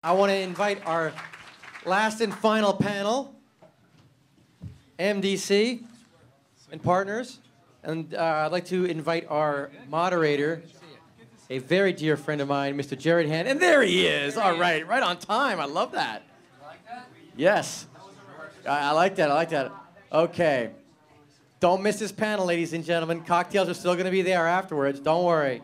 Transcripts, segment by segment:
I want to invite our last and final panel, MDC and Partners. And I'd like to invite our moderator, a very dear friend of mine, Mr. Jared Hand. And there he is. All right, right on time. I love that. You like that? Yes. I like that. I like that. Okay. Don't miss this panel, ladies and gentlemen. Cocktails are still going to be there afterwards. Don't worry.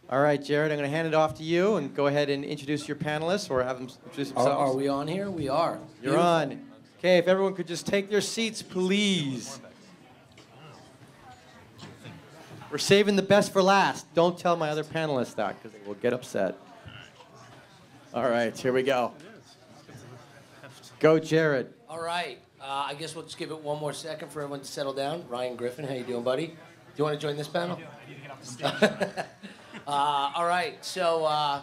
All right, Jared, I'm going to hand it off to you and go ahead and introduce your panelists or have them introduce themselves. Are we on here? We are. You're Beautiful. on. Okay, if everyone could just take their seats, please. We're saving the best for last. Don't tell my other panelists that because they will get upset. All right, here we go. Go, Jared. All right. I guess we'll just give it one more second for everyone to settle down. Ryan Griffin, how you doing, buddy? Do you want to join this panel? I need to get off the stage. All right. So,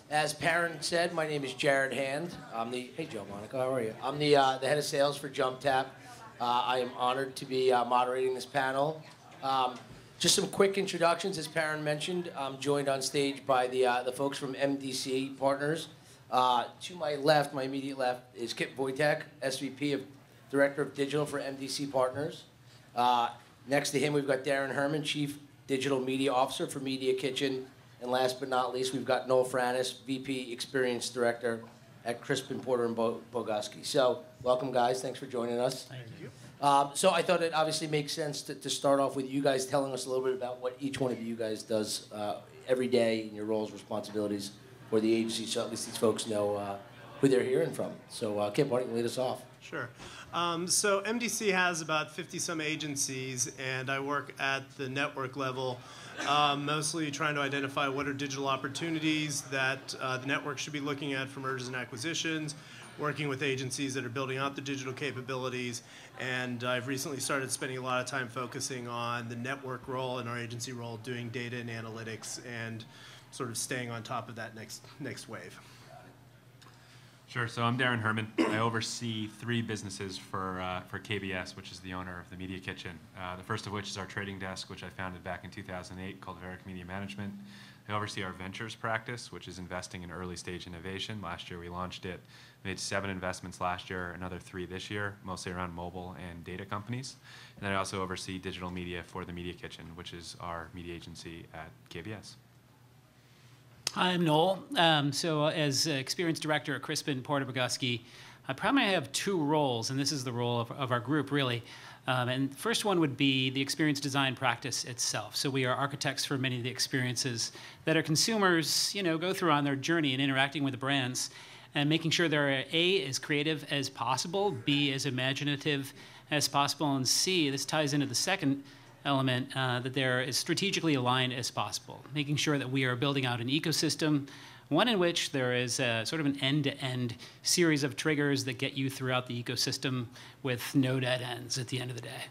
as Perrin said, my name is Jared Hand. Hey, Joe Monaco, how are you? I'm the head of sales for Jumptap. I am honored to be moderating this panel. Just some quick introductions. As Perrin mentioned, I'm joined on stage by the folks from MDC Partners. To my left, my immediate left, is Kip Voytek, SVP of Director of Digital for MDC Partners. Next to him, we've got Darren Herman, Chief Digital Media Officer for Media Kitchen. And last but not least, we've got Noel Franus, VP Experience Director at Crispin Porter and Bogoski. So, welcome, guys. Thanks for joining us. Thank you. So I thought it obviously makes sense to start off with you guys telling us a little bit about what each one of you guys does every day in your roles, responsibilities for the agency, so at least these folks know who they're hearing from. So, Kip, why don't you lead us off? Sure. So MDC has about 50-some agencies, and I work at the network level, mostly trying to identify what are digital opportunities that the network should be looking at for mergers and acquisitions, working with agencies that are building out the digital capabilities, and I've recently started spending a lot of time focusing on the network role and our agency role, doing data and analytics, and sort of staying on top of that next wave. Sure. So I'm Darren Herman. I oversee 3 businesses for KBS, which is the owner of the Media Kitchen. The first of which is our trading desk, which I founded back in 2008, called Voytek Media Management. I oversee our ventures practice, which is investing in early stage innovation. Last year we launched it. Made 7 investments last year, another 3 this year, mostly around mobile and data companies. And then I also oversee digital media for the Media Kitchen, which is our media agency at KBS. I'm Noel. So as Experience Director at Crispin Porter Bogoski, I primarily have 2 roles, and this is the role of our group, really. And the first one would be the experience design practice itself. So we are architects for many of the experiences that our consumers, go through on their journey in interacting with the brands, and making sure they're A, as creative as possible, B, as imaginative as possible, and C, this ties into the second element, that they're as strategically aligned as possible, making sure that we are building out an ecosystem, one in which there is a, sort of an end-to-end series of triggers that get you throughout the ecosystem with no dead ends at the end of the day.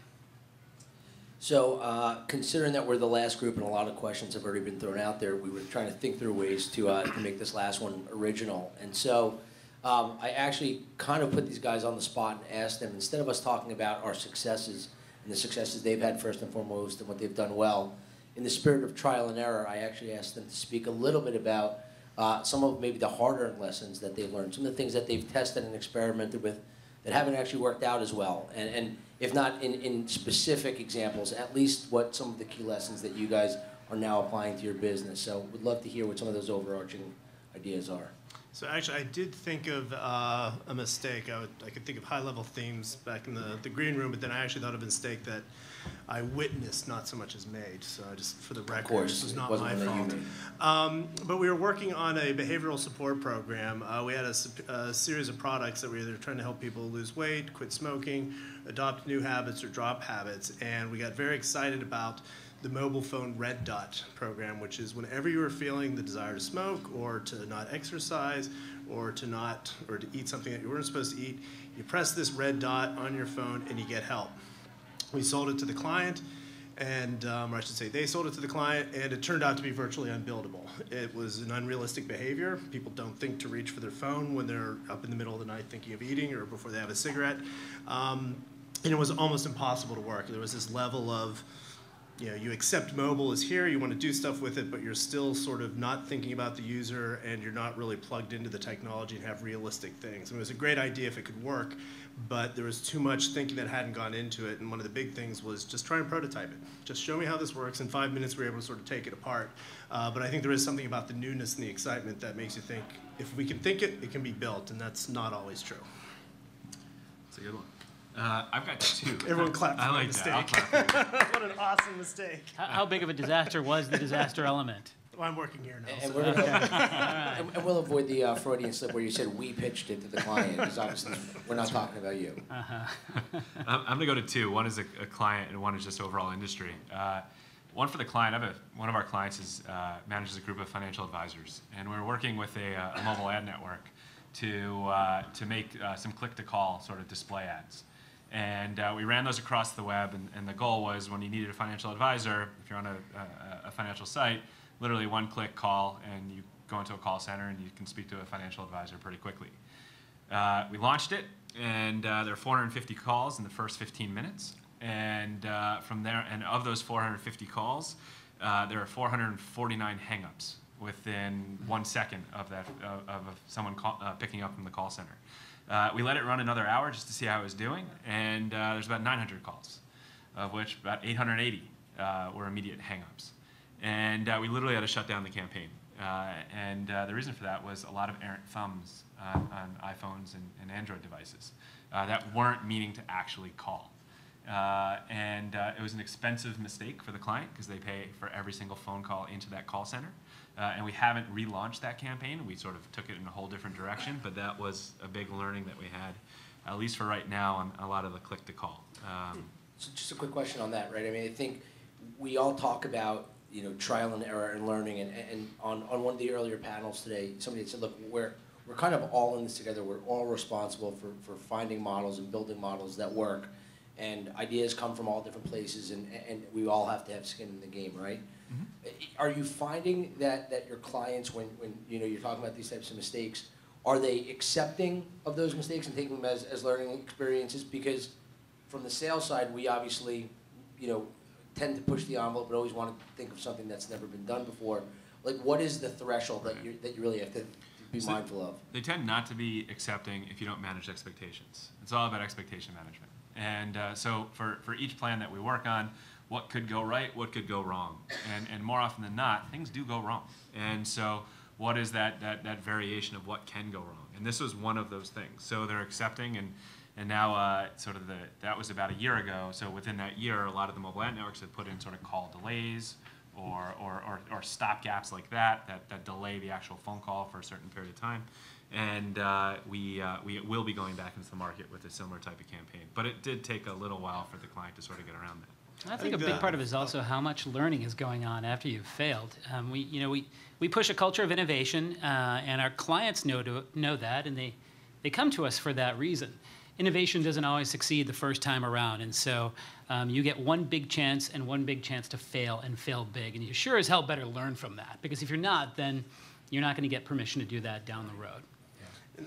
So considering that we're the last group and a lot of questions have already been thrown out there, we were trying to think through ways to make this last one original. And so I actually kind of put these guys on the spot and asked them, instead of us talking about our successes and the successes they've had first and foremost and what they've done well, in the spirit of trial and error, I actually asked them to speak a little bit about some of maybe the harder lessons that they've learned, some of the things that they've tested and experimented with that haven't actually worked out as well. And if not in specific examples, at least what some of the key lessons that you guys are now applying to your business. So we'd love to hear what some of those overarching ideas are. So actually, I did think of a mistake. I could think of high-level themes back in the green room, but then I actually thought of a mistake that I witnessed, not so much as made. So just for the record, this was not my fault. But we were working on a behavioral support program. We had a series of products that were either trying to help people lose weight, quit smoking, adopt new habits, or drop habits. And we got very excited about the mobile phone red dot program, which is whenever you are feeling the desire to smoke or to not exercise or to eat something that you weren't supposed to eat, you press this red dot on your phone and you get help. We sold it to the client, and or I should say they sold it to the client, and it turned out to be virtually unbuildable. It was an unrealistic behavior. People don't think to reach for their phone when they're up in the middle of the night thinking of eating or before they have a cigarette. And it was almost impossible to work. There was this level of you accept mobile is here, you want to do stuff with it, but you're still sort of not thinking about the user and you're not really plugged into the technology and have realistic things. I mean, it was a great idea if it could work, but there was too much thinking that hadn't gone into it, and one of the big things was just try and prototype it. Just show me how this works. In 5 minutes, we were able to sort of take it apart. But I think there is something about the newness and the excitement that makes you think, if we can think it, it can be built, and that's not always true. That's a good one. I've got two. Everyone clap for I my like mistake. that. I'll clap. What an awesome mistake. How big of a disaster was the disaster element? Well, I'm working here now. And, So. we're gonna, and we'll avoid the Freudian slip where you said we pitched it to the client, because obviously we're not talking about you. I'm going to go to two. One is a client, and one is just overall industry. One for the client, one of our clients manages a group of financial advisors, and we're working with a mobile ad network to make some click-to-call sort of display ads. And we ran those across the web, and the goal was when you needed a financial advisor, if you're on a financial site, literally one-click call, and you go into a call center, and you can speak to a financial advisor pretty quickly. We launched it, and there are 450 calls in the first 15 minutes. And from there, and of those 450 calls, there are 449 hangups within 1 second of that of someone picking up from the call center. We let it run another hour just to see how it was doing, and there's about 900 calls, of which about 880 were immediate hangups. And we literally had to shut down the campaign. And the reason for that was a lot of errant thumbs on iPhones and Android devices that weren't meaning to actually call. It was an expensive mistake for the client because they pay for every single phone call into that call center. And we haven't relaunched that campaign. We sort of took it in a whole different direction, but that was a big learning that we had, at least for right now, on a lot of the click-to-call. So just a quick question on that, right? I mean, I think we all talk about, trial and error and learning, and on one of the earlier panels today, somebody had said, look, we're kind of all in this together. We're all responsible for finding models and building models that work. And ideas come from all different places, and we all have to have skin in the game, right? Mm-hmm. Are you finding that your clients, when you're talking about these types of mistakes, are they accepting of those mistakes and taking them as learning experiences? Because from the sales side, we obviously, tend to push the envelope, but always want to think of something that's never been done before. Like, what is the threshold that you really have to be mindful of? They tend not to be accepting if you don't manage expectations. It's all about expectation management. And so for each plan that we work on, what could go right, what could go wrong? And more often than not, things do go wrong. And so what is that variation of what can go wrong? And this was one of those things. So they're accepting, and now that was about a year ago. So within that year, a lot of the mobile ad networks have put in sort of call delays or stop gaps like that delay the actual phone call for a certain period of time. And we will be going back into the market with a similar type of campaign. But it did take a little while for the client to sort of get around that. I think a big part of it is also how much learning is going on after you've failed. We push a culture of innovation, and our clients know that, and they come to us for that reason. Innovation doesn't always succeed the first time around, and so you get one big chance and one big chance to fail and fail big, and you sure as hell better learn from that, because if you're not, then you're not going to get permission to do that down the road.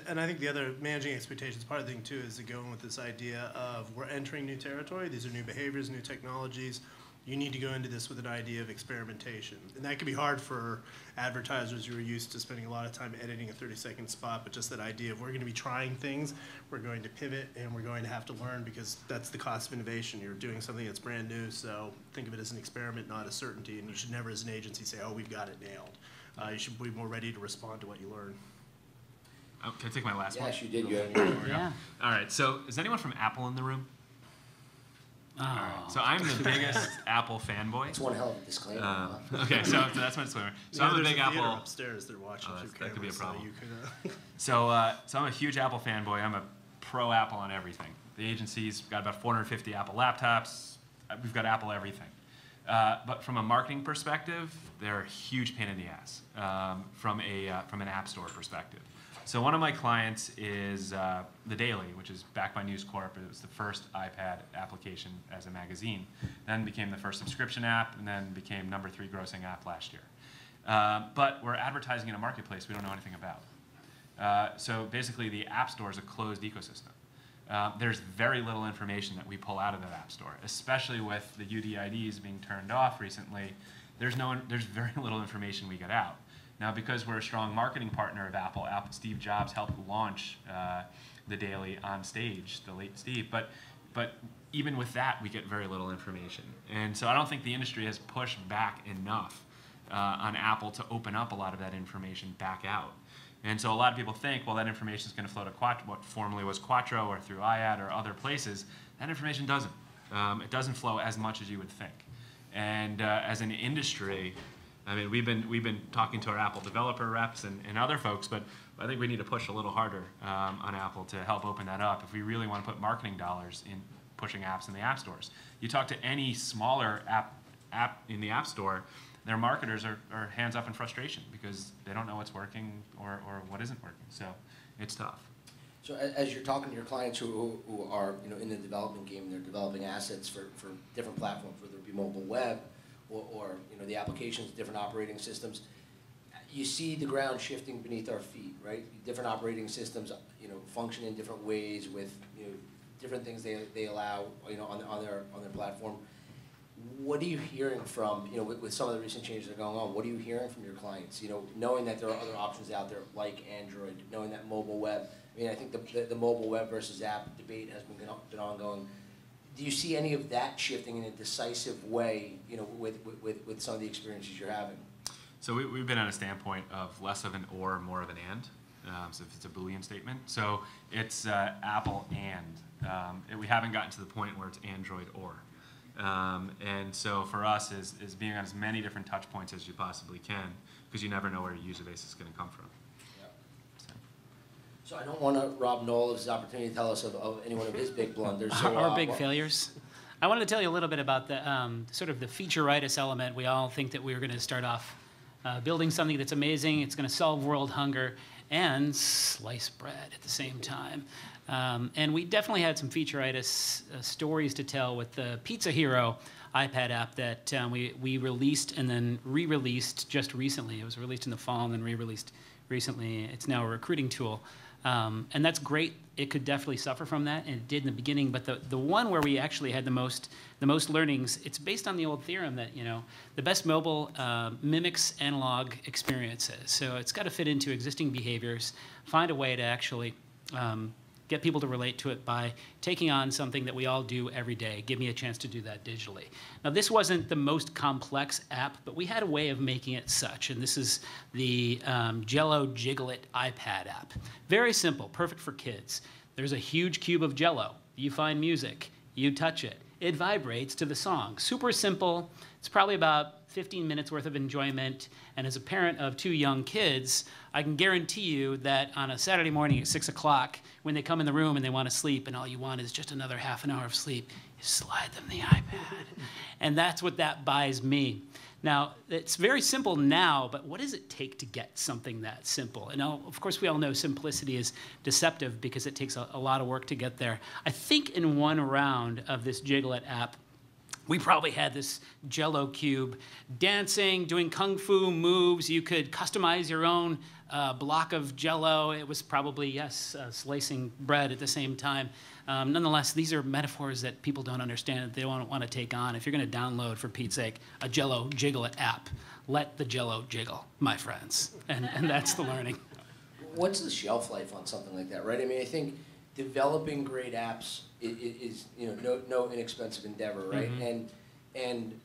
And I think the other, managing expectations, part of the thing too is to go in with this idea of we're entering new territory, these are new behaviors, new technologies. You need to go into this with an idea of experimentation. And that can be hard for advertisers who are used to spending a lot of time editing a 30-second spot, but just that idea of we're going to be trying things, we're going to pivot, and we're going to have to learn, because that's the cost of innovation. You're doing something that's brand new, so think of it as an experiment, not a certainty, and you should never as an agency say, oh, we've got it nailed. You should be more ready to respond to what you learn. Oh, can I take my last one? Yes, you did. You had Yeah. All right, so is anyone from Apple in the room? Oh. All right, so I'm the biggest Apple fanboy. That's one hell of a disclaimer. Okay, so that's my disclaimer. So I'm a big Apple. Upstairs, they're watching. That could be a problem. So So I'm a huge Apple fanboy. I'm a pro Apple on everything. The agency's got about 450 Apple laptops. We've got Apple everything. But from a marketing perspective, they're a huge pain in the ass from an App Store perspective. So one of my clients is The Daily, which is backed by News Corp. It was the first iPad application as a magazine, then became the first subscription app, and then became #3 grossing app last year. But we're advertising in a marketplace we don't know anything about. So basically, the App Store is a closed ecosystem. there's very little information that we pull out of that app store, especially with the UDIDs being turned off recently. There's very little information we get out. Now, because we're a strong marketing partner of Apple, Steve Jobs helped launch the Daily on stage, the late Steve, but even with that, we get very little information. And so I don't think the industry has pushed back enough on Apple to open up a lot of that information back out. And so a lot of people think, well, that information is going to flow to what formerly was Quattro or through IAD or other places. That information doesn't. It doesn't flow as much as you would think. And as an industry, I mean, we've been talking to our Apple developer reps and other folks, but I think we need to push a little harder on Apple to help open that up if we really want to put marketing dollars in pushing apps in the app stores. You talk to any smaller app in the app store, their marketers are hands up in frustration because they don't know what's working or what isn't working. So it's tough. So as you're talking to your clients who are in the development game, they're developing assets for different platforms, whether it be mobile web or the applications, different operating systems, you see the ground shifting beneath our feet, right? Different operating systems, function in different ways with different things they allow on their platform. What are you hearing from with some of the recent changes that are going on? What are you hearing from your clients? Knowing that there are other options out there like Android, knowing that mobile web. I mean, I think the mobile web versus app debate has been ongoing. Do you see any of that shifting in a decisive way, with some of the experiences you're having? So we've been at a standpoint of less of an or, more of an and. So if it's a Boolean statement. So it's Apple and. We haven't gotten to the point where it's Android or. And so for us is being on as many different touch points as you possibly can, because you never know where your user base is going to come from. So I don't want to rob Noel of his opportunity to tell us of any one of his big blunders. So, Our big failures. I wanted to tell you a little bit about the sort of the feature-itis element. We all think that we were going to start off building something that's amazing. It's going to solve world hunger and slice bread at the same time. And we definitely had some feature-itis stories to tell with the Pizza Hero iPad app that we released and then re-released just recently. It was released in the fall and then re-released recently. It's now a recruiting tool. And that's great. It could definitely suffer from that, and it did in the beginning. But the one where we actually had the most learnings, it's based on the old theorem that the best mobile mimics analog experiences. So it's got to fit into existing behaviors, find a way to actually get people to relate to it by taking on something that we all do every day. Give me a chance to do that digitally. Now, this wasn't the most complex app, but we had a way of making it such, and this is the Jello Jiggle-It iPad app. Very simple, perfect for kids. There's a huge cube of Jello. You find music, you touch it. It vibrates to the song. Super simple. It's probably about 15 minutes worth of enjoyment. And as a parent of 2 young kids, I can guarantee you that on a Saturday morning at 6 o'clock, when they come in the room and they want to sleep and all you want is just another half an hour of sleep, you slide them the iPad. And that's what that buys me. Now, it's very simple now, but what does it take to get something that simple? And of course, we all know simplicity is deceptive because it takes a lot of work to get there. I think in one round of this Jiggle-It app, we probably had this Jello cube dancing, doing kung fu moves. You could customize your own block of Jello. It was probably, yes, slicing bread at the same time. Nonetheless, these are metaphors that people don't understand, that they don't want to take on. If you're going to download, for Pete's sake, a Jello Jiggle-It app, let the Jello jiggle, my friends. And that's the learning. What's the shelf life on something like that, right? I mean, I think developing great apps is no inexpensive endeavor, right? Mm-hmm. And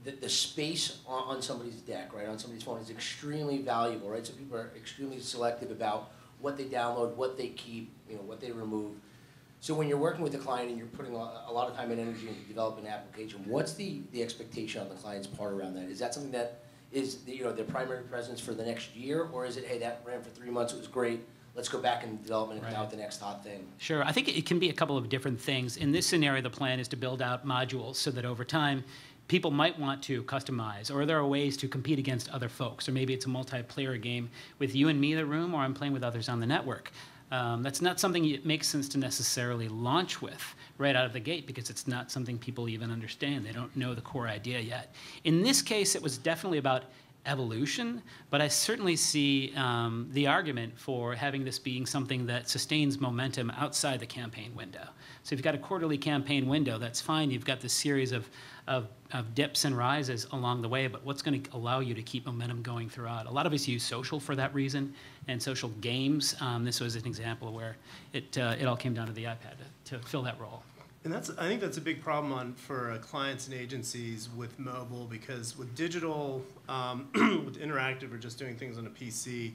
the space on somebody's deck, right, on somebody's phone is extremely valuable, right? So people are extremely selective about what they download, what they keep, what they remove. So when you're working with a client and you're putting a lot of time and energy into developing an application, what's the expectation on the client's part around that? Is that something that is their primary presence for the next year, or is it, hey, that ran for 3 months, it was great, let's go back in development and come out with the next hot thing? Sure. I think it can be a couple of different things. In this scenario, the plan is to build out modules so that over time, people might want to customize, or there are ways to compete against other folks, or maybe it's a multiplayer game with you and me in the room, or I'm playing with others on the network. That's not something it makes sense to necessarily launch with right out of the gate because it's not something people even understand. They don't know the core idea yet. In this case, it was definitely about evolution, but I certainly see the argument for having this being something that sustains momentum outside the campaign window. So if you've got a quarterly campaign window, that's fine. You've got this series of dips and rises along the way, but what's going to allow you to keep momentum going throughout? A lot of us use social for that reason, and social games. This was an example where it all came down to the iPad to fill that role. And I think that's a big problem for clients and agencies with mobile, because with digital, with interactive or just doing things on a PC,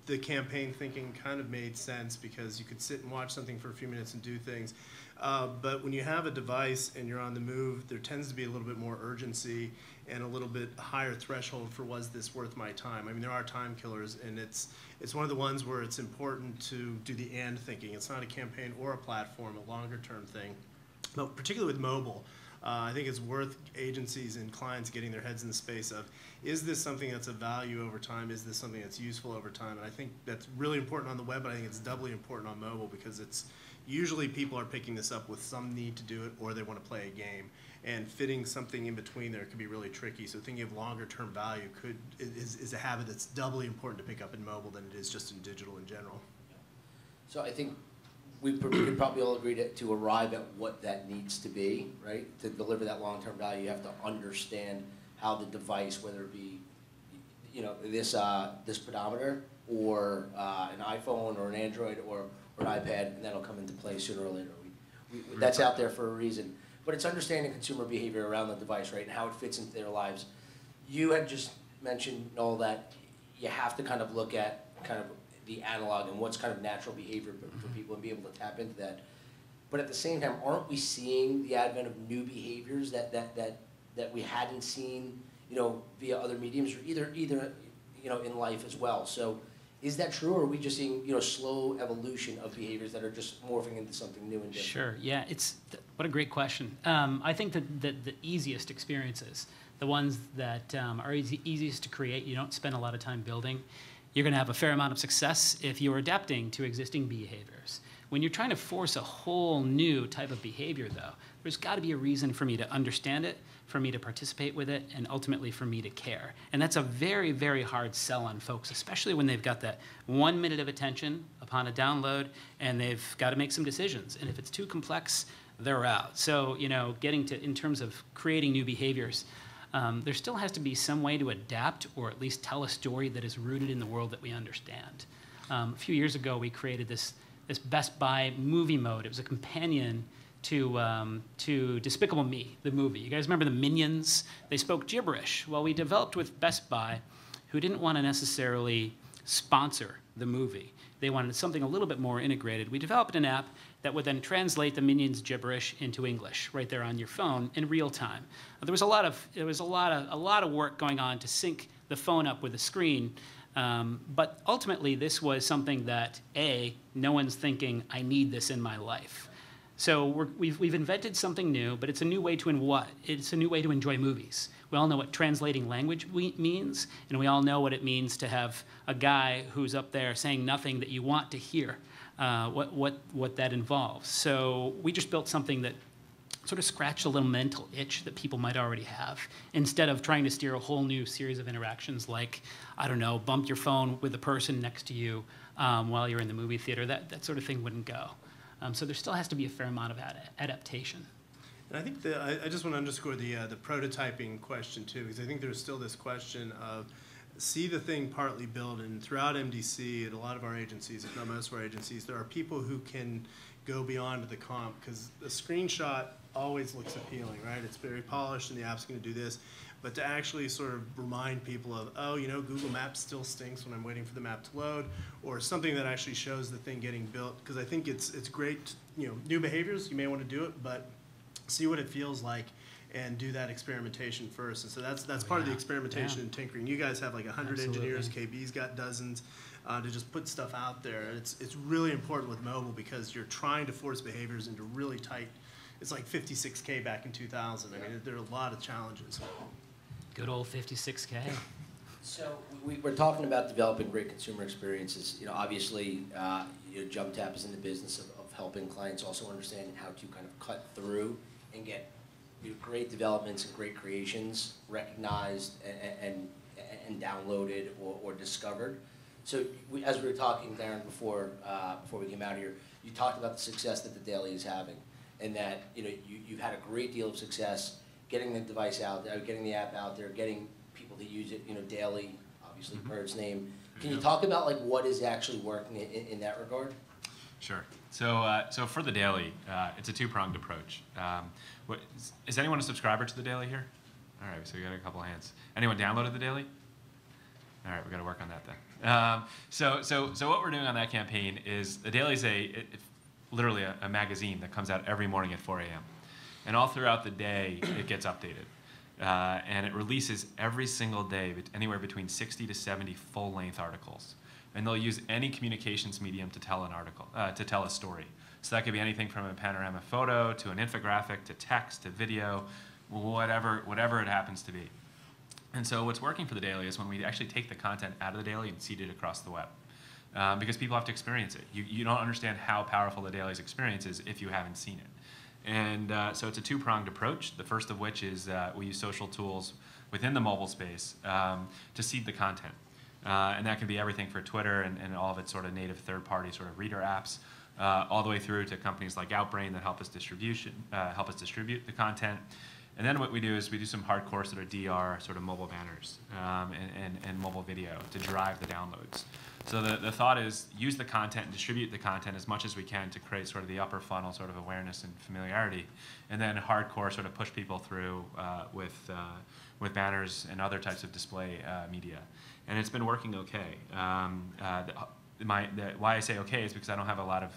the campaign thinking kind of made sense because you could sit and watch something for a few minutes and do things. But when you have a device and you're on the move, there tends to be a little bit more urgency and a little bit higher threshold for, was this worth my time? I mean, there are time killers, and it's one of the ones where it's important to do the and thinking. It's not a campaign or a platform, a longer term thing. But particularly with mobile, I think it's worth agencies and clients getting their heads in the space of, is this something that's of value over time? Is this something that's useful over time? And I think that's really important on the web, but I think it's doubly important on mobile, because it's usually people are picking this up with some need to do it, or they want to play a game. And fitting something in between there can be really tricky. So thinking of longer term value is a habit that's doubly important to pick up in mobile than it is just in digital in general. So I think we could probably all agree to arrive at what that needs to be, right? To deliver that long-term value, you have to understand how the device, whether it be, you know, this pedometer, or an iPhone or an Android or an iPad, and that'll come into play sooner or later. That's out there for a reason. But it's understanding consumer behavior around the device, right, and how it fits into their lives. You had just mentioned, Noel, that you have to kind of look at kind of the analog and what's kind of natural behavior for people and be able to tap into that. But at the same time, aren't we seeing the advent of new behaviors that we hadn't seen, you know, via other mediums, or either you know, in life as well? So is that true, or are we just seeing, you know, slow evolution of behaviors that are just morphing into something new and different? Sure. Yeah. What a great question. I think that the easiest experiences, the ones that are easiest to create, you don't spend a lot of time building, you're going to have a fair amount of success if you're adapting to existing behaviors. When you're trying to force a whole new type of behavior, though, there's got to be a reason for me to understand it, for me to participate with it, and ultimately for me to care. And that's a very, very hard sell on folks, especially when they've got that 1 minute of attention upon a download, and they've got to make some decisions. And if it's too complex, they're out. So, you know, getting to, in terms of creating new behaviors, there still has to be some way to adapt, or at least tell a story that is rooted in the world that we understand. A few years ago, we created this Best Buy movie mode. It was a companion to Despicable Me, the movie. You guys remember the Minions? They spoke gibberish. Well, we developed with Best Buy, who didn't want to necessarily sponsor the movie. They wanted something a little bit more integrated. We developed an app that would then translate the Minions gibberish into English right there on your phone in real time. There was a lot of work going on to sync the phone up with the screen. But ultimately, this was something that, no one's thinking, I need this in my life. So we've invented something new, but it's a new way to enjoy movies. We all know what translating language means, and we all know what it means to have a guy who's up there saying nothing that you want to hear, what that involves. So we just built something that sort of scratched a little mental itch that people might already have, instead of trying to steer a whole new series of interactions like, I don't know, bump your phone with the person next to you while you're in the movie theater. That sort of thing wouldn't go. So there still has to be a fair amount of adaptation. And I think I just want to underscore the prototyping question too, because I think there's still this question of, see the thing partly built, and throughout MDC and a lot of our agencies, if not most of our agencies, there are people who can go beyond the comp, because the screenshot always looks appealing, right? It's very polished and the app's going to do this. But to actually sort of remind people of, oh, you know, Google Maps still stinks when I'm waiting for the map to load, or something that actually shows the thing getting built. Because I think it's great, you know, new behaviors, you may want to do it, but see what it feels like and do that experimentation first. And so that's part of the experimentation and tinkering. You guys have like 100 engineers, KB's got dozens, to just put stuff out there. And it's really important with mobile, because you're trying to force behaviors into really tight. It's like 56K back in 2000. I mean, there are a lot of challenges. Good old 56K. So we're talking about developing great consumer experiences. You know, obviously, you know, Jumptap is in the business of helping clients also understand how to kind of cut through and get, you know, great developments and great creations recognized and and downloaded or discovered. So as we were talking, Darren, before we came out here, you talked about the success that the Daily is having, and that you've had a great deal of success getting the device out there, getting the app out there, getting people to use it, daily, obviously per its name. Can you talk about like what is actually working in that regard? Sure. So for the Daily, it's a two-pronged approach. Is anyone a subscriber to the Daily here? All right, so we got a couple of hands. Anyone downloaded the Daily? All right, we got to work on that then. So what we're doing on that campaign is the Daily is literally a magazine that comes out every morning at 4 a.m. And all throughout the day, it gets updated. And it releases every single day anywhere between 60 to 70 full-length articles. And they'll use any communications medium to tell an article, to tell a story. So that could be anything from a panorama photo to an infographic to text to video, whatever it happens to be. And so what's working for the Daily is when we actually take the content out of the Daily and seed it across the web. Because people have to experience it. You don't understand how powerful the Daily's experience is if you haven't seen it. And so it's a two-pronged approach, the first of which is we use social tools within the mobile space to seed the content. And that can be everything for Twitter and all of its sort of native third-party sort of reader apps, all the way through to companies like Outbrain that help us distribute the content. And then what we do is we do some hardcore sort of DR sort of mobile banners and mobile video to drive the downloads. So the thought is use the content and distribute the content as much as we can to create sort of the upper funnel sort of awareness and familiarity, and then hardcore sort of push people through with banners and other types of display media. And it's been working okay. Why I say okay is because I don't have a lot of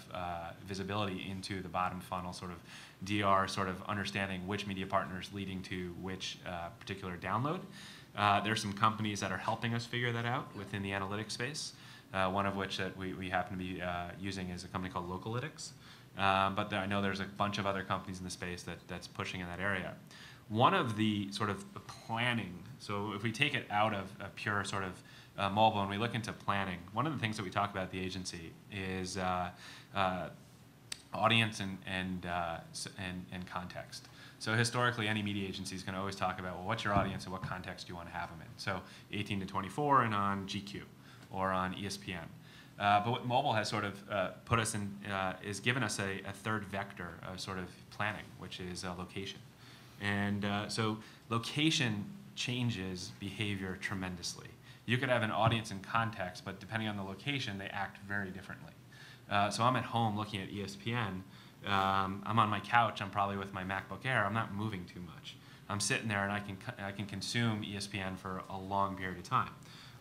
visibility into the bottom funnel sort of DR sort of understanding which media partners leading to which particular download. There's some companies that are helping us figure that out within the analytics space. One of which that we happen to be using is a company called Localytics. But I know there's a bunch of other companies in the space that's pushing in that area. One of the sort of planning, so if we take it out of a pure sort of mobile and we look into planning, one of the things that we talk about at the agency is audience and context. So historically, any media agency is going to always talk about, well, what's your audience and what context do you want to have them in? So 18 to 24 and on GQ or on ESPN. But what mobile has sort of put us in is given us a third vector of sort of planning, which is location. And so location changes behavior tremendously. You could have an audience in context, but depending on the location, they act very differently. So I'm at home looking at ESPN. I'm on my couch. I'm probably with my MacBook Air. I'm not moving too much. I'm sitting there, and I can consume ESPN for a long period of time.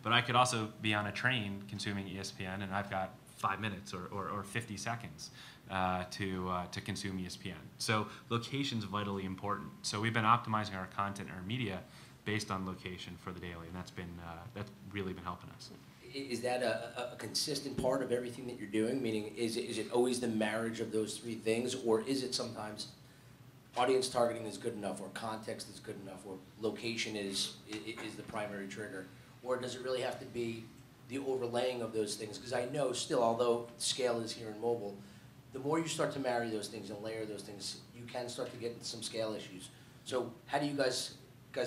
But I could also be on a train consuming ESPN, and I've got 5 minutes or 50 seconds to consume ESPN. So location's vitally important. So we've been optimizing our content and our media based on location for the Daily, and that's really been helping us. Is that a consistent part of everything that you're doing? Meaning, is it always the marriage of those three things, or is it sometimes audience targeting is good enough, or context is good enough, or location is the primary trigger? Or does it really have to be the overlaying of those things? Because I know still, although scale is here in mobile, the more you start to marry those things and layer those things, you can start to get into some scale issues. So how do you guys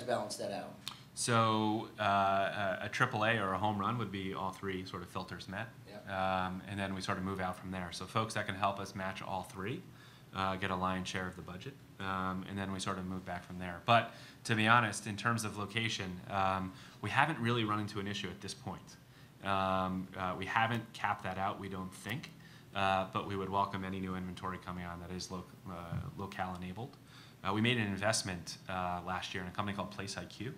balance that out? So a AAA or a home run would be all three sort of filters met. Yeah. And then we sort of move out from there. So folks that can help us match all three get a lion's share of the budget. And then we sort of move back from there. But to be honest, in terms of location, we haven't really run into an issue at this point. We haven't capped that out, we don't think. But we would welcome any new inventory coming on that is locale enabled. We made an investment last year in a company called PlaceIQ.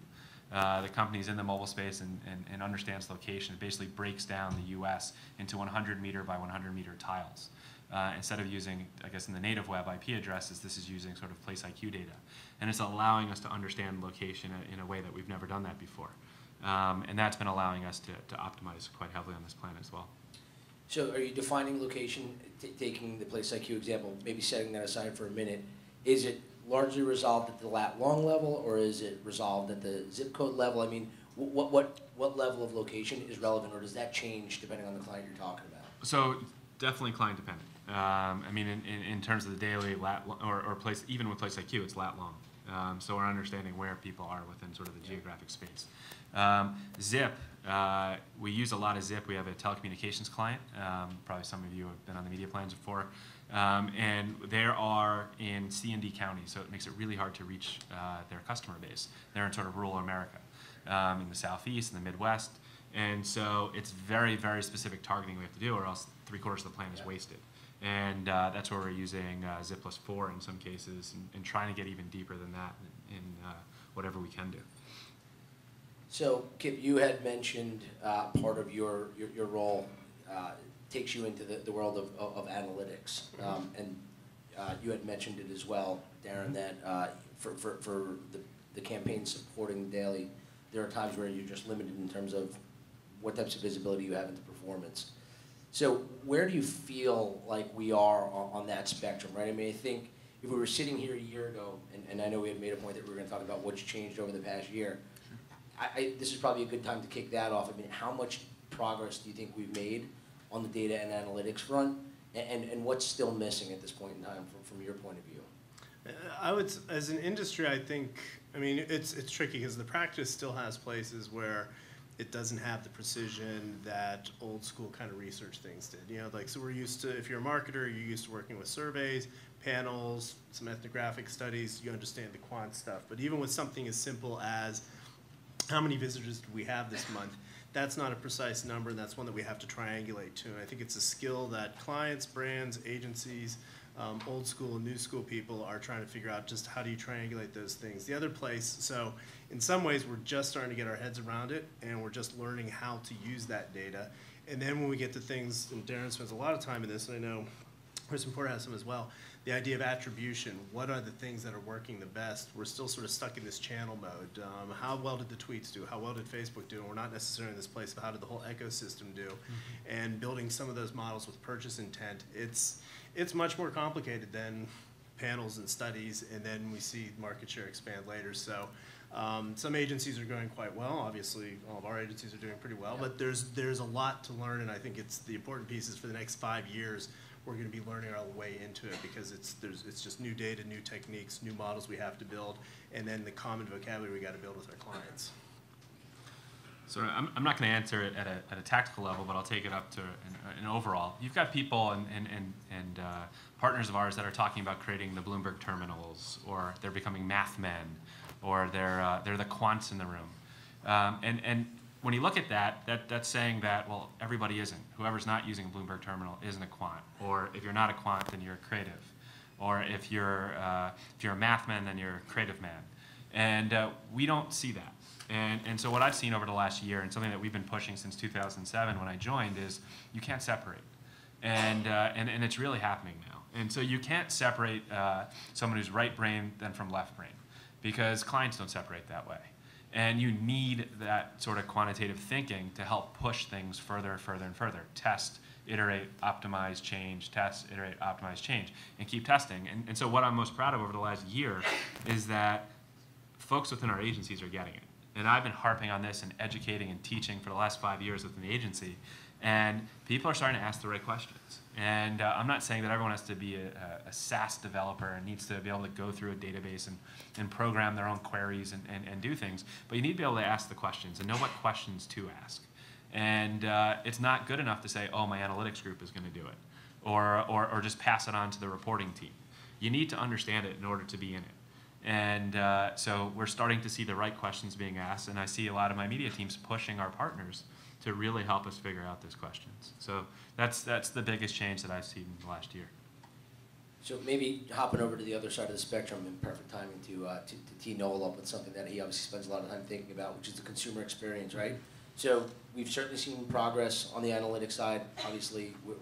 The company's in the mobile space and understands location. It basically breaks down the US into 100 meter by 100 meter tiles. Instead of using, I guess in the native web IP addresses, this is using sort of PlaceIQ data. And it's allowing us to understand location in a way that we've never done that before. And that's been allowing us to optimize quite heavily on this plan as well. So are you defining location, taking the PlaceIQ example, maybe setting that aside for a minute, is it largely resolved at the lat-long level, or is it resolved at the zip code level? I mean, what level of location is relevant, or does that change depending on the client you're talking about? So definitely client dependent. I mean, in terms of the Daily lat or place, even with PlaceIQ, it's lat-long. So we're understanding where people are within sort of the geographic space. Zip, we use a lot of Zip. We have a telecommunications client. Probably some of you have been on the media plans before. And they are in C and D counties, so it makes it really hard to reach their customer base. They're in sort of rural America, in the Southeast, in the Midwest. And so it's very, very specific targeting we have to do, or else 3/4 of the plan is wasted. And that's where we're using Zip plus 4 in some cases, and trying to get even deeper than that in whatever we can do. So, Kip, you had mentioned part of your role takes you into the world of analytics, and you had mentioned it as well, Darren, that for the campaign supporting daily, there are times where you're just limited in terms of what types of visibility you have into performance. So where do you feel like we are on that spectrum, right? I mean, I think if we were sitting here a year ago, and I know we had made a point that we were going to talk about what's changed over the past year, this is probably a good time to kick that off. I mean, how much progress do you think we've made on the data and analytics front, and what's still missing at this point in time from your point of view? I would, as an industry, I think, I mean, it's tricky because the practice still has places where it doesn't have the precision that old school kind of research things did. You know, like, so we're used to, if you're a marketer, you're used to working with surveys, panels, some ethnographic studies, you understand the quant stuff. But even with something as simple as how many visitors do we have this month, that's not a precise number, and that's one that we have to triangulate to. And I think it's a skill that clients, brands, agencies, old school and new school people are trying to figure out just how do you triangulate those things. The other place, so in some ways we're just starting to get our heads around it, and we're just learning how to use that data. And then when we get to things, and Darren spends a lot of time in this, and I know Chris Porter has some as well, the idea of attribution. What are the things that are working the best? We're still sort of stuck in this channel mode. How well did the tweets do? How well did Facebook do? And we're not necessarily in this place of how did the whole ecosystem do? And building some of those models with purchase intent, it's much more complicated than panels and studies, and then we see market share expand later. So some agencies are going quite well. Obviously, all of our agencies are doing pretty well, but there's a lot to learn, and I think it's the important piece is for the next 5 years, we're going to be learning our way into it because it's just new data, new techniques, new models we have to build, and then the common vocabulary we got to build with our clients. So I'm not going to answer it at a tactical level, but I'll take it up to an overall. You've got people and partners of ours that are talking about creating the Bloomberg terminals, or they're becoming math men, or they're the quants in the room. And when you look at that's saying that, well, everybody isn't. Whoever's not using a Bloomberg terminal isn't a quant. Or if you're not a quant, then you're a creative. Or if you're a math man, then you're a creative man. And we don't see that. And so what I've seen over the last year, and something that we've been pushing since 2007 when I joined, is you can't separate. And it's really happening now. And so you can't separate someone who's right brain than from left brain, because clients don't separate that way. And you need that sort of quantitative thinking to help push things further and further and further. Test, iterate, optimize, change, test, iterate, optimize, change, and keep testing. And so what I'm most proud of over the last year is that folks within our agencies are getting it. And I've been harping on this and educating and teaching for the last 5 years within the agency. And people are starting to ask the right questions. And I'm not saying that everyone has to be a SaaS developer and needs to be able to go through a database and program their own queries and do things. But you need to be able to ask the questions and know what questions to ask. And it's not good enough to say, oh, my analytics group is going to do it, or just pass it on to the reporting team. You need to understand it in order to be in it. And so we're starting to see the right questions being asked, and I see a lot of my media teams pushing our partners to really help us figure out those questions. So that's the biggest change that I've seen in the last year. So maybe hopping over to the other side of the spectrum, in perfect timing to tee Noel up with something that he obviously spends a lot of time thinking about, which is the consumer experience, right? So we've certainly seen progress on the analytics side. Obviously, we're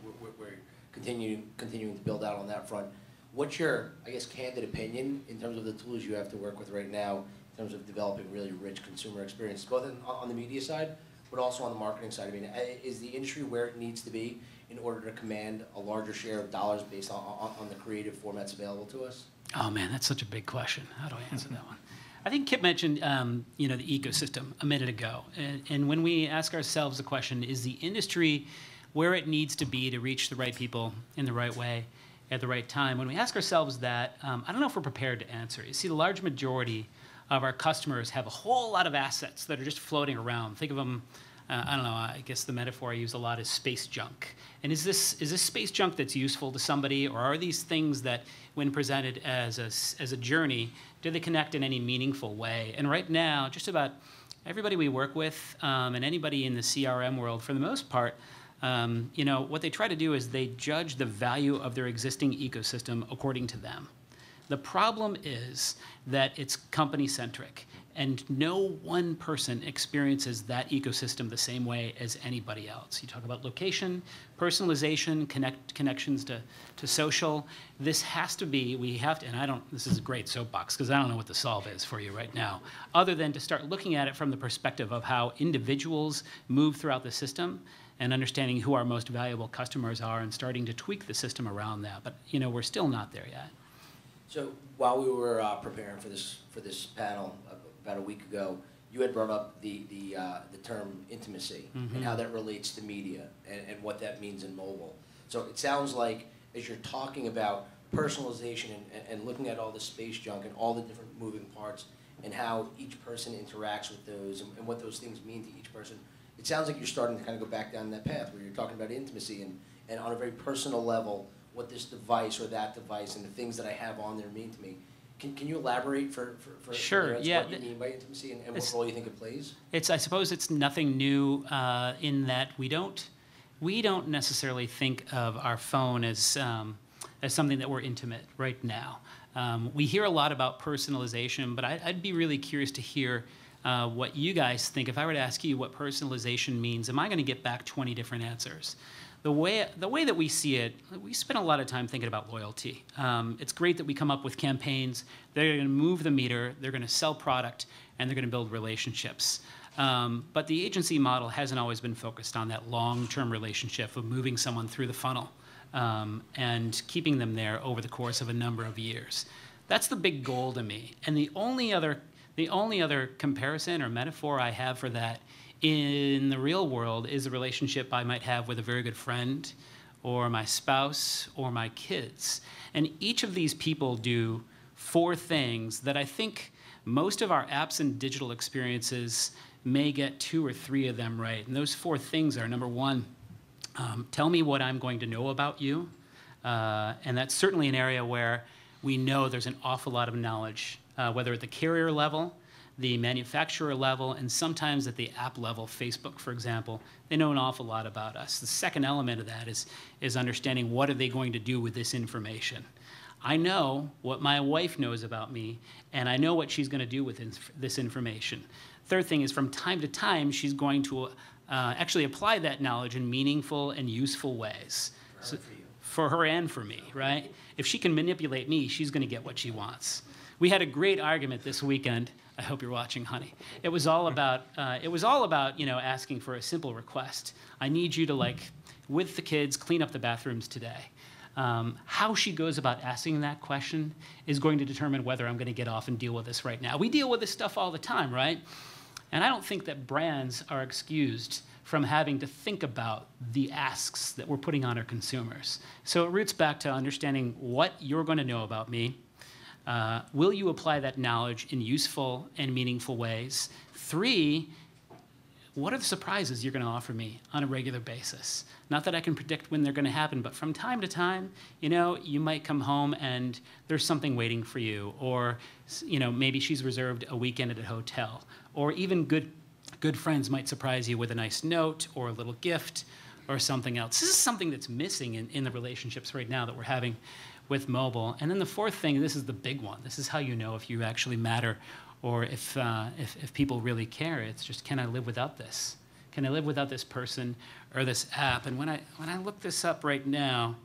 continuing to build out on that front. What's your, I guess, candid opinion in terms of the tools you have to work with right now in terms of developing really rich consumer experiences, both on the media side, but also on the marketing side? I mean, is the industry where it needs to be in order to command a larger share of dollars based on the creative formats available to us? Oh man, that's such a big question. How do I answer that one? I think Kip mentioned, the ecosystem a minute ago, and when we ask ourselves the question, is the industry where it needs to be to reach the right people in the right way? at the right time? When we ask ourselves that, I don't know if we're prepared to answer. You see, the large majority of our customers have a whole lot of assets that are just floating around. Think of them, I don't know, I guess the metaphor I use a lot is space junk. And is this space junk that's useful to somebody, or are these things that, when presented as a journey, do they connect in any meaningful way? And right now, just about everybody we work with and anybody in the CRM world, for the most part, what they try to do is they judge the value of their existing ecosystem according to them. The problem is that it's company-centric, and no one person experiences that ecosystem the same way as anybody else. You talk about location, personalization, connections to social. This has to be, and this is a great soapbox, because I don't know what the solve is for you right now, other than to start looking at it from the perspective of how individuals move throughout the system and understanding who our most valuable customers are and starting to tweak the system around that. But, we're still not there yet. So while we were preparing for this panel about a week ago, you had brought up the term intimacy and how that relates to media and what that means in mobile. So it sounds like as you're talking about personalization and looking at all the space junk and all the different moving parts and how each person interacts with those and what those things mean to each person, it sounds like you're starting to kind of go back down that path where you're talking about intimacy and on a very personal level, what this device or that device and the things that I have on there mean to me. Can you elaborate for Sure, yeah. What you mean by intimacy and what role you think it plays? I suppose it's nothing new in that we don't necessarily think of our phone as something that we're intimate right now. We hear a lot about personalization, but I'd be really curious to hear what you guys think. If I were to ask you what personalization means, am I going to get back 20 different answers? The way that we see it, we spend a lot of time thinking about loyalty. It's great that we come up with campaigns. They're going to move the meter, they're going to sell product, and they're going to build relationships. But the agency model hasn't always been focused on that long-term relationship of moving someone through the funnel and keeping them there over the course of a number of years. That's the big goal to me. And the only other comparison or metaphor I have for that in the real world is a relationship I might have with a very good friend or my spouse or my kids. And each of these people do 4 things that I think most of our apps and digital experiences may get 2 or 3 of them right. And those 4 things are, number 1, tell me what I'm going to know about you. And that's certainly an area where we know there's an awful lot of knowledge, whether at the carrier level, the manufacturer level, and sometimes at the app level. Facebook, for example, they know an awful lot about us. The second element of that is understanding what are they going to do with this information. I know what my wife knows about me, and I know what she's going to do with this information. Third thing is, from time to time, she's going to actually apply that knowledge in meaningful and useful ways. For her and for me, right? If she can manipulate me, she's going to get what she wants. We had a great argument this weekend. I hope you're watching, honey. It was all about asking for a simple request. I need you to, with the kids, clean up the bathrooms today. How she goes about asking that question is going to determine whether I'm going to get off and deal with this right now. We deal with this stuff all the time, right? And I don't think that brands are excused from having to think about the asks that we're putting on our consumers. So it roots back to understanding what you're going to know about me. Will you apply that knowledge in useful and meaningful ways? 3, what are the surprises you're going to offer me on a regular basis? Not that I can predict when they're going to happen, but from time to time, you might come home and there's something waiting for you, or maybe she's reserved a weekend at a hotel, or even good friends might surprise you with a nice note or a little gift or something else. This is something that's missing in the relationships right now that we're having with mobile. And then the 4th thing, this is the big one. This is how you know if you actually matter or if people really care. It's just, can I live without this? Can I live without this person or this app? And when I look this up right now,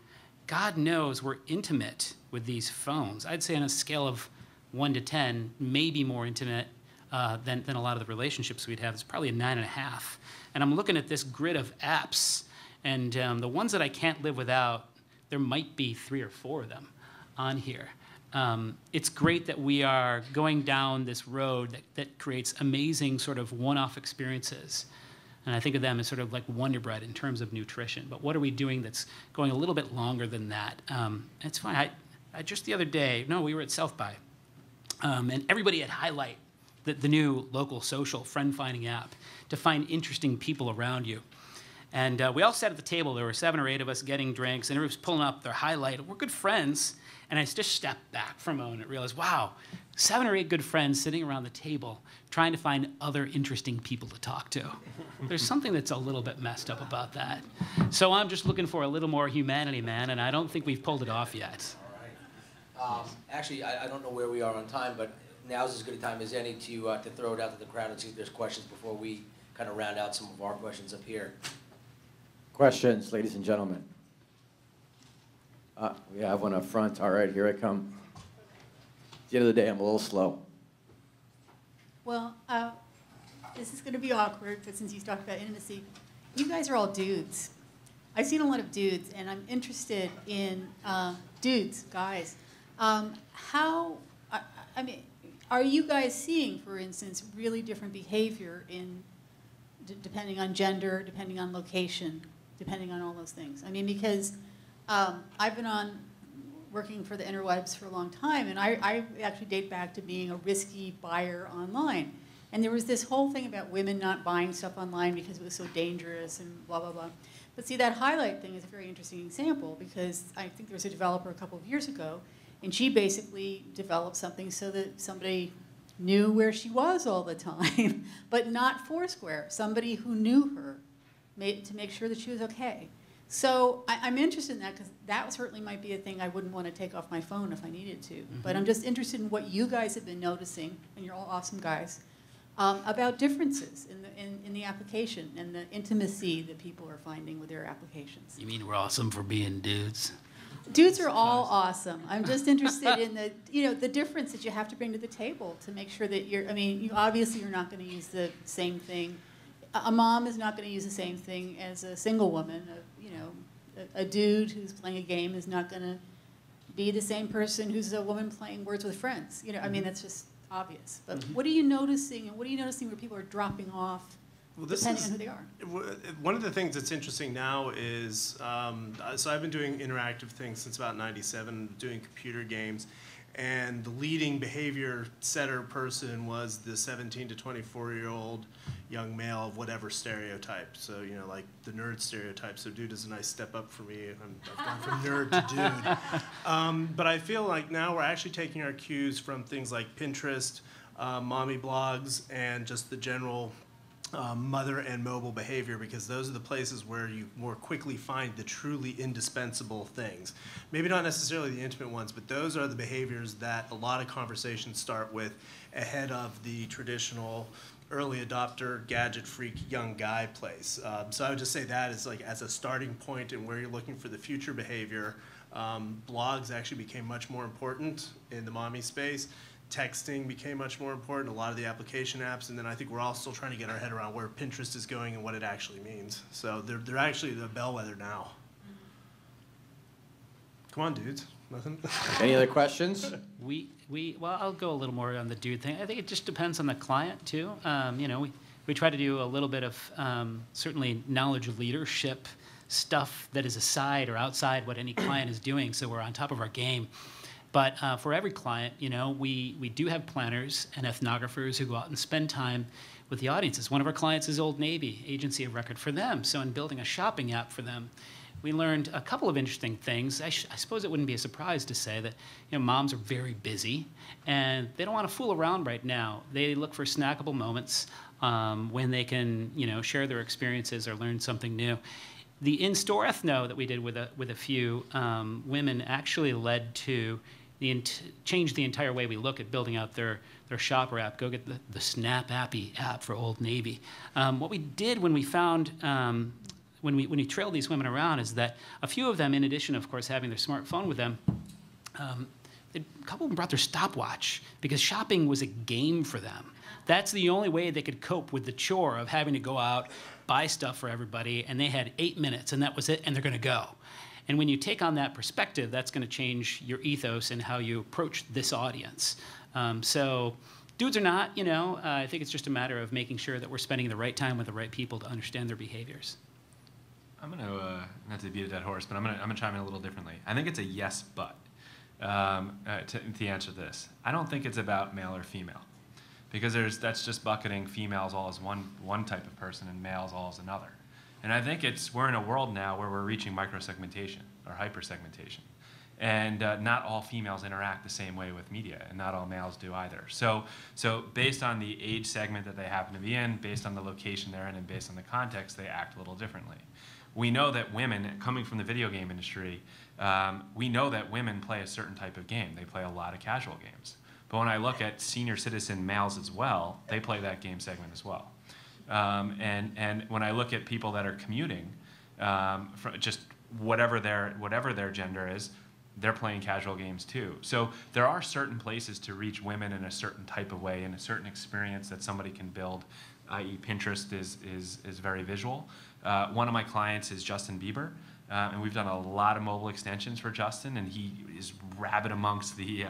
God knows we're intimate with these phones. I'd say on a scale of 1 to 10, maybe more intimate than a lot of the relationships we'd have. It's probably a 9.5. And I'm looking at this grid of apps, and the ones that I can't live without, there might be 3 or 4 of them on here. It's great that we are going down this road that creates amazing sort of one-off experiences. And I think of them as sort of like Wonder Bread in terms of nutrition. But what are we doing that's going a little bit longer than that? It's fine. I just the other day, no, we were at South by, and everybody had Highlight, the new local social friend-finding app, to find interesting people around you. And we all sat at the table. There were 7 or 8 of us getting drinks, and everybody was pulling up their Highlight. We're good friends. And I just stepped back for a moment and realized, wow, 7 or 8 good friends sitting around the table trying to find other interesting people to talk to. There's something that's a little bit messed up about that. So I'm just looking for a little more humanity, man, and I don't think we've pulled it off yet. All right. Actually, I don't know where we are on time, but now's as good a time as any to throw it out to the crowd and see if there's questions before we kind of round out some of our questions up here. Questions, ladies and gentlemen? We have one up front. All right, here I come. At the end of the day, I'm a little slow. Well, this is going to be awkward, but since you talked about intimacy, you guys are all dudes. I've seen a lot of dudes, and I'm interested in dudes, guys. How, I mean, are you guys seeing, for instance, really different behavior in, depending on gender, depending on location, depending on all those things? I mean, because I've been working for the interwebs for a long time, and I actually date back to being a risky buyer online. And there was this whole thing about women not buying stuff online because it was so dangerous and blah, blah, blah. But see, that Highlight thing is a very interesting example, because I think there was a developer a couple of years ago, and she basically developed something so that somebody knew where she was all the time, but not Foursquare, somebody who knew her to make sure that she was okay. So I'm interested in that, because that certainly might be a thing I wouldn't want to take off my phone if I needed to. Mm-hmm. But I'm just interested in what you guys have been noticing, and you're all awesome guys, about differences in the application and the intimacy that people are finding with their applications. You mean we're awesome for being dudes? Dudes are all awesome. I'm just interested in the difference that you have to bring to the table to make sure that you're, I mean, you obviously you're not going to use the same thing. A mom is not going to use the same thing as a single woman. A dude who's playing a game is not going to be the same person who's a woman playing Words with Friends. I mean, that's just obvious. But what are you noticing, and what are you noticing where people are dropping off, depending on who they are? One of the things that's interesting now is, so I've been doing interactive things since about '97, doing computer games. And the leading behavior setter person was the 17 to 24-year-old young male of whatever stereotype. So, like the nerd stereotype. So dude is a nice step up for me. I've gone from nerd to dude. But I feel like now we're actually taking our cues from things like Pinterest, mommy blogs, and just the general mother and mobile behavior, because those are the places where you more quickly find the truly indispensable things. Maybe not necessarily the intimate ones, but those are the behaviors that a lot of conversations start with ahead of the traditional early adopter, gadget freak, young guy place. So I would just say that is like as a starting point and where you're looking for the future behavior. Blogs actually became much more important in the mommy space. Texting became much more important, a lot of the application apps, and then I think we're all still trying to get our head around where Pinterest is going and what it actually means. So they're actually the bellwether now. Come on, dudes. Nothing? Any other questions? Well, I'll go a little more on the dude thing. I think it just depends on the client, too. We try to do a little bit of certainly knowledge leadership stuff that is aside or outside what any client is doing, so we're on top of our game. But for every client, we do have planners and ethnographers who go out and spend time with the audiences. One of our clients is Old Navy, agency of record for them. So in building a shopping app for them, we learned a couple of interesting things. I suppose it wouldn't be a surprise to say that moms are very busy, and they don't want to fool around right now. They look for snackable moments when they can share their experiences or learn something new. The in-store ethno that we did with a few women actually led to change the entire way we look at building out their shopper app. Go get the Snap Appy app for Old Navy. What we did when we found, when we trailed these women around, is that a few of them, in addition, of course, having their smartphone with them, a couple of them brought their stopwatch because shopping was a game for them. That's the only way they could cope with the chore of having to go out, buy stuff for everybody, and they had 8 minutes, and that was it, and they're going to go. And when you take on that perspective, that's going to change your ethos and how you approach this audience. So dudes or not, you know, I think it's just a matter of making sure that we're spending the right time with the right people to understand their behaviors. I'm gonna not to beat a dead horse, but I'm gonna chime in a little differently. I think it's a yes, but to answer this, I don't think it's about male or female, because that's just bucketing females all as one type of person and males all as another. And I think we're in a world now where we're reaching microsegmentation or hypersegmentation. And not all females interact the same way with media, and not all males do either. So based on the age segment that they happen to be in, based on the location they're in, and based on the context, they act a little differently. We know that women, coming from the video game industry, we know that women play a certain type of game. They play a lot of casual games. But when I look at senior citizen males as well, they play that game segment as well. And when I look at people that are commuting, just whatever their gender is, they're playing casual games too. So there are certain places to reach women in a certain type of way, in a certain experience that somebody can build, i.e. Pinterest is very visual. One of my clients is Justin Bieber, and we've done a lot of mobile extensions for Justin, and he is rabid amongst the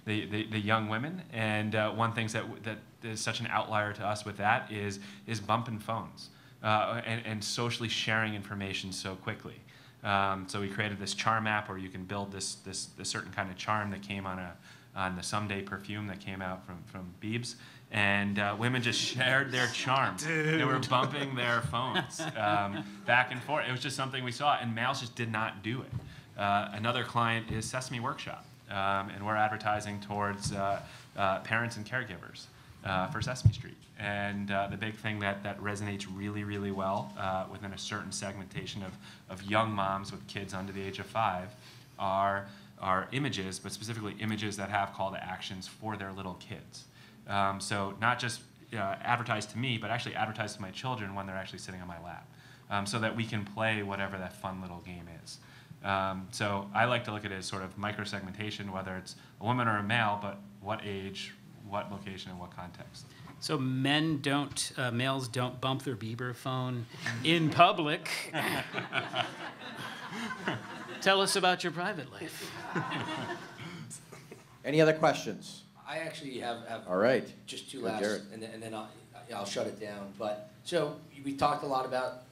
young women. And one thing that is such an outlier to us with that is bumping phones and socially sharing information so quickly. So we created this charm app where you can build this certain kind of charm that came on the Someday perfume that came out from Biebs. And women just shared their charm. Dude. They were bumping their phones back and forth. It was just something we saw, and males just did not do it. Another client is Sesame Workshop, and we're advertising towards parents and caregivers for Sesame Street. And the big thing that resonates really, really well within a certain segmentation of young moms with kids under the age of 5 are images, but specifically images that have call to actions for their little kids. So not just advertised to me, but actually advertised to my children when they're actually sitting on my lap, so that we can play whatever that fun little game is. So I like to look at it as sort of micro-segmentation, whether it's a woman or a male, but what age, what location, and what context. So males don't bump their Bieber phone in public. Tell us about your private life. Any other questions? I actually have All right. just two Go, last, Jared. and then I'll shut it down. But so we talked a lot about,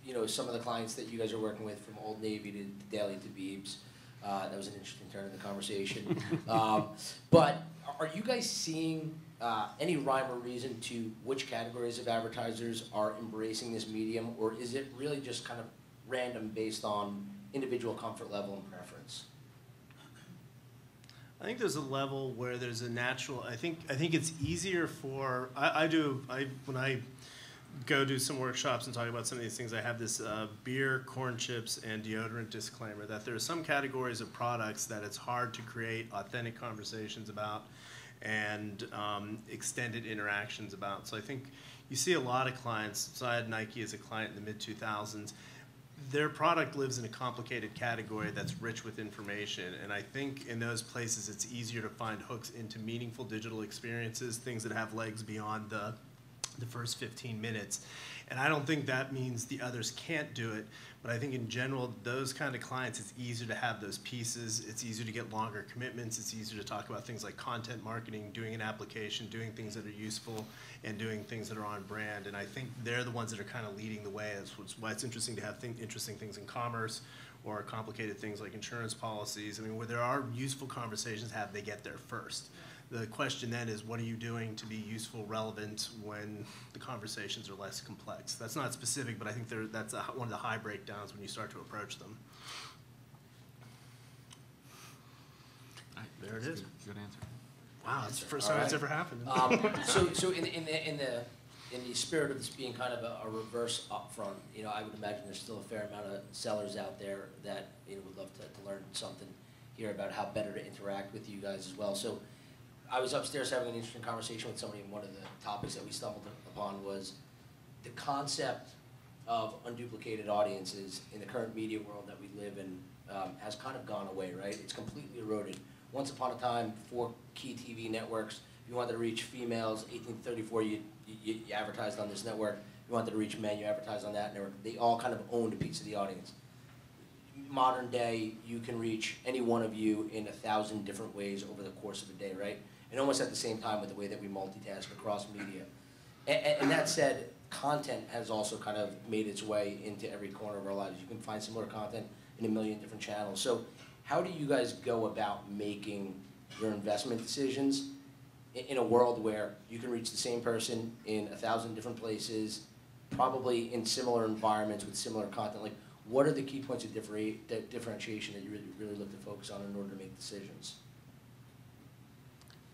you know, some of the clients that you guys are working with, from Old Navy to Daily to Biebs. That was an interesting turn in the conversation. But are you guys seeing any rhyme or reason to which categories of advertisers are embracing this medium, or is it really just kind of random based on individual comfort level and preference? I think there's a level where there's a natural. I think it's easier for when I go do some workshops and talk about some of these things. I have this beer, corn chips, and deodorant disclaimer that there are some categories of products that it's hard to create authentic conversations about and extended interactions about. So I think you see a lot of clients. So I had Nike as a client in the mid-2000s. Their product lives in a complicated category that's rich with information, and I think in those places it's easier to find hooks into meaningful digital experiences, things that have legs beyond the first 15 minutes. And I don't think that means the others can't do it, but I think in general, those kind of clients, it's easier to have those pieces. It's easier to get longer commitments. It's easier to talk about things like content marketing, doing an application, doing things that are useful, and doing things that are on brand. And I think they're the ones that are kind of leading the way. That's why it's interesting to have interesting things in commerce, or complicated things like insurance policies. I mean, where there are useful conversations, how they get there first. The question then is, what are you doing to be useful, relevant when the conversations are less complex? That's not specific, but I think that's one of the high breakdowns when you start to approach them. There it is. Good answer. Wow, that's the first time it's ever happened. So in the spirit of this being kind of a reverse upfront, you know, I would imagine there's still a fair amount of sellers out there that, you know, would love to learn something here about how better to interact with you guys as well. So I was upstairs having an interesting conversation with somebody, and one of the topics that we stumbled upon was the concept of unduplicated audiences in the current media world that we live in has kind of gone away, right? It's completely eroded. Once upon a time, 4 key TV networks, if you wanted to reach females, 1834, you advertised on this network. If you wanted to reach men, you advertised on that network. They all kind of owned a piece of the audience. Modern day, you can reach any one of you in 1,000 different ways over the course of a day, right? and almost at the same time with the way that we multitask across media. And that said, content has also kind of made its way into every corner of our lives. You can find similar content in a million different channels. So how do you guys go about making your investment decisions in a world where you can reach the same person in 1,000 different places, probably in similar environments with similar content? Like, what are the key points of differentiation that you really look to focus on in order to make decisions?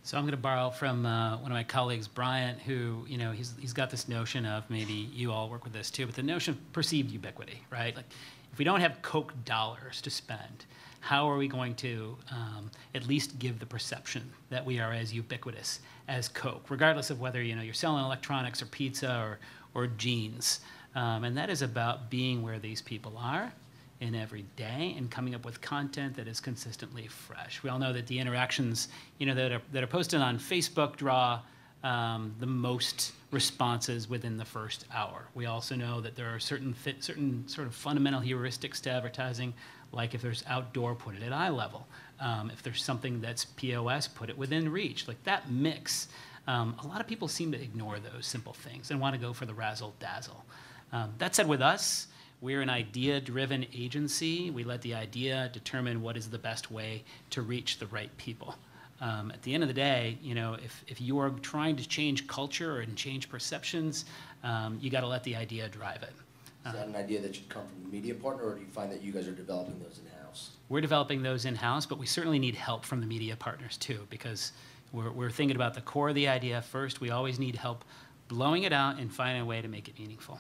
So I'm going to borrow from one of my colleagues, Bryant, who, he's got this notion of, maybe you all work with this too, but the notion of perceived ubiquity, right? Like, if we don't have Coke dollars to spend, how are we going to at least give the perception that we are as ubiquitous as Coke, regardless of whether, you're selling electronics or pizza or jeans. And that is about being where these people are in every day and coming up with content that is consistently fresh. We all know that the interactions, that are posted on Facebook draw the most responses within the first hour. We also know that there are certain sort of fundamental heuristics to advertising, like if there's outdoor, put it at eye level. If there's something that's POS, put it within reach. Like that mix, a lot of people seem to ignore those simple things and want to go for the razzle-dazzle. That said, with us, we're an idea-driven agency. We let the idea determine what is the best way to reach the right people. At the end of the day, if you are trying to change culture and change perceptions, you got to let the idea drive it. Is that an idea that should come from the media partner, or do you find that you guys are developing those in-house? We're developing those in-house, but we certainly need help from the media partners too, because we're thinking about the core of the idea first. We always need help blowing it out and finding a way to make it meaningful.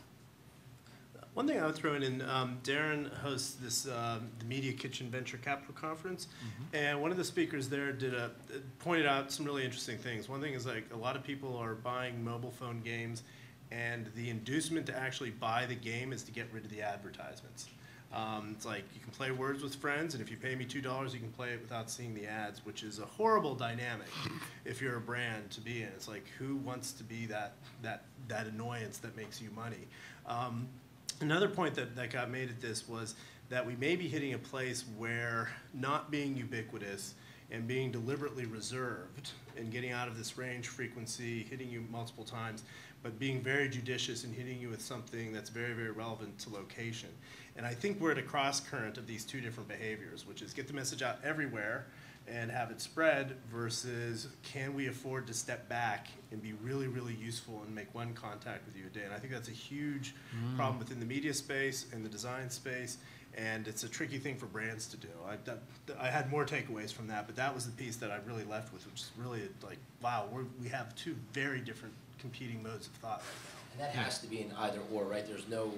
One thing I would throw in, Darren hosts this the Media Kitchen Venture Capital Conference, and one of the speakers there pointed out some really interesting things. One thing is, like, a lot of people are buying mobile phone games, and the inducement to actually buy the game is to get rid of the advertisements. It's like, you can play Words with Friends, and if you pay me $2, you can play it without seeing the ads, which is a horrible dynamic if you're a brand to be in. It's like, who wants to be that annoyance that makes you money? Another point that got made at this was that we may be hitting a place where not being ubiquitous and being deliberately reserved and getting out of this range frequency, hitting you multiple times, but being very judicious and hitting you with something that's very, very relevant to location. And I think we're at a cross current of these two different behaviors, which is get the message out everywhere and have it spread, versus can we afford to step back and be really, really useful and make one contact with you a day? And I think that's a huge problem within the media space and the design space, and it's a tricky thing for brands to do. I had more takeaways from that, but that was the piece that I really left with, which is really like, wow, we have two very different competing modes of thought right now. And that has to be an either or, right? There's no,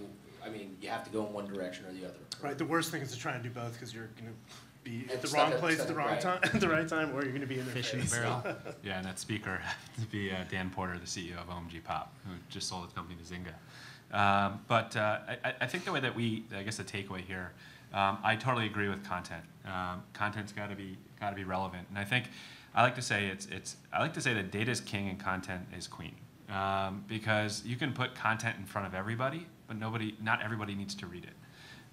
you have to go in one direction or the other. Right, the worst thing is to try and do both, because you're going to be at the It's wrong stuck place at the wrong time, at the right time, or you're going to be in their Fish in face. a barrel. Yeah, and that speaker happened to be Dan Porter, the CEO of OMG Pop, who just sold his company to Zynga. But I think the way that I guess the takeaway here, I totally agree with content. Content's got to be relevant, and I think I like to say that data is king and content is queen, because you can put content in front of everybody, but not everybody needs to read it.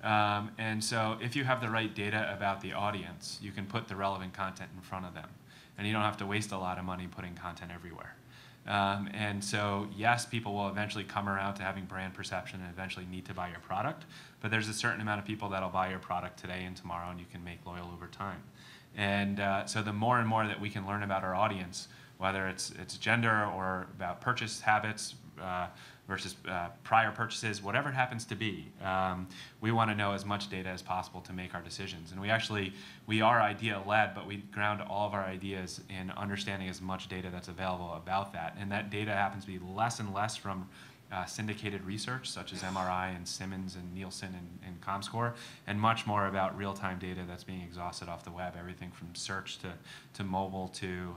And so if you have the right data about the audience, you can put the relevant content in front of them. And you don't have to waste a lot of money putting content everywhere. And so, yes, people will eventually come around to having brand perception and eventually need to buy your product. But there's a certain amount of people that'll buy your product today and tomorrow, and you can make loyal over time. And so the more and more that we can learn about our audience, whether it's gender or about purchase habits, versus prior purchases, whatever it happens to be, we want to know as much data as possible to make our decisions. And we are idea-led, but we ground all of our ideas in understanding as much data that's available about that. And that data happens to be less and less from syndicated research, such as MRI and Simmons and Nielsen and Comscore, and much more about real-time data that's being exhausted off the web, everything from search to mobile to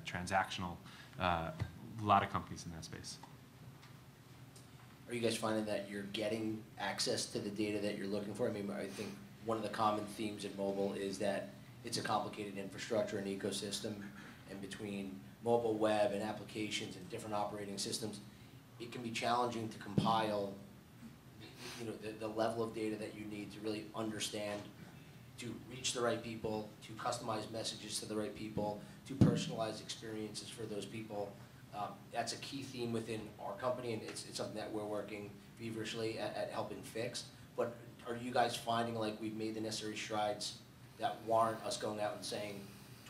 transactional, a lot of companies in that space. Are you guys finding that you're getting access to the data that you're looking for? I think one of the common themes in mobile is that it's a complicated infrastructure and ecosystem, and between mobile web and applications and different operating systems, it can be challenging to compile the level of data that you need to really understand to reach the right people, to customize messages to the right people, to personalize experiences for those people. That's a key theme within our company, and it's something that we're working feverishly at helping fix. But are you guys finding like we've made the necessary strides that warrant us going out and saying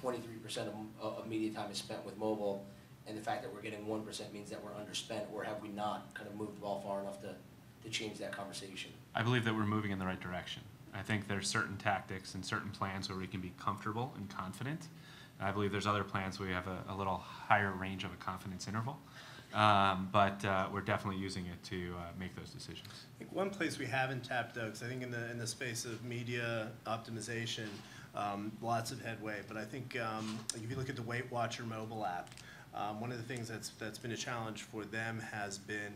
23% of media time is spent with mobile, and the fact that we're getting 1% means that we're underspent, or have we not kind of moved the ball far enough to change that conversation? I believe that we're moving in the right direction. I think there's certain tactics and certain plans where we can be comfortable and confident. I believe there's other plans where we have a little higher range of a confidence interval. But we're definitely using it to make those decisions. I think one place we haven't tapped though, because I think in the space of media optimization, lots of headway. But I think if you look at the Weight Watcher mobile app, one of the things that's been a challenge for them has been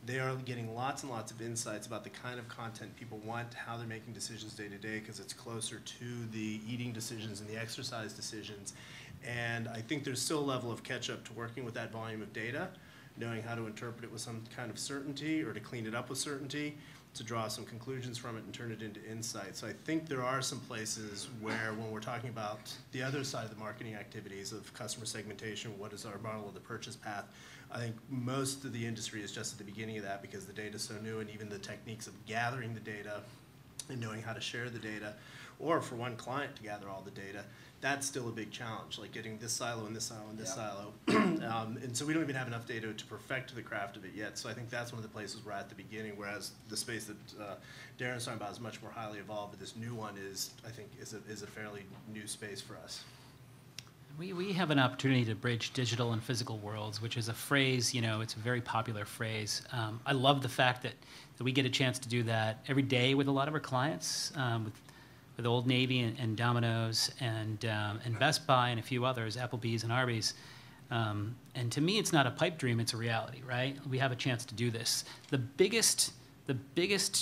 they are getting lots and lots of insights about the kind of content people want, how they're making decisions day to day, because it's closer to the eating decisions and the exercise decisions. And I think there's still a level of catch up to working with that volume of data, knowing how to interpret it with some kind of certainty or to clean it up with certainty, to draw some conclusions from it and turn it into insight. So I think there are some places where when we're talking about the other side of the marketing activities of customer segmentation, what is our model of the purchase path, I think most of the industry is just at the beginning of that because the data is so new, and even the techniques of gathering the data and knowing how to share the data, or for one client to gather all the data, that's still a big challenge, like getting this silo and this silo and this silo. And so we don't even have enough data to perfect the craft of it yet. So I think that's one of the places we're at the beginning, whereas the space that Darren's talking about is much more highly evolved, but this new one is, I think, is a fairly new space for us. We have an opportunity to bridge digital and physical worlds, which is a phrase, it's a very popular phrase. I love the fact that we get a chance to do that every day with a lot of our clients, with Old Navy and Domino's and Best Buy and a few others, Applebee's and Arby's. And to me, it's not a pipe dream, it's a reality, right? We have a chance to do this. The biggest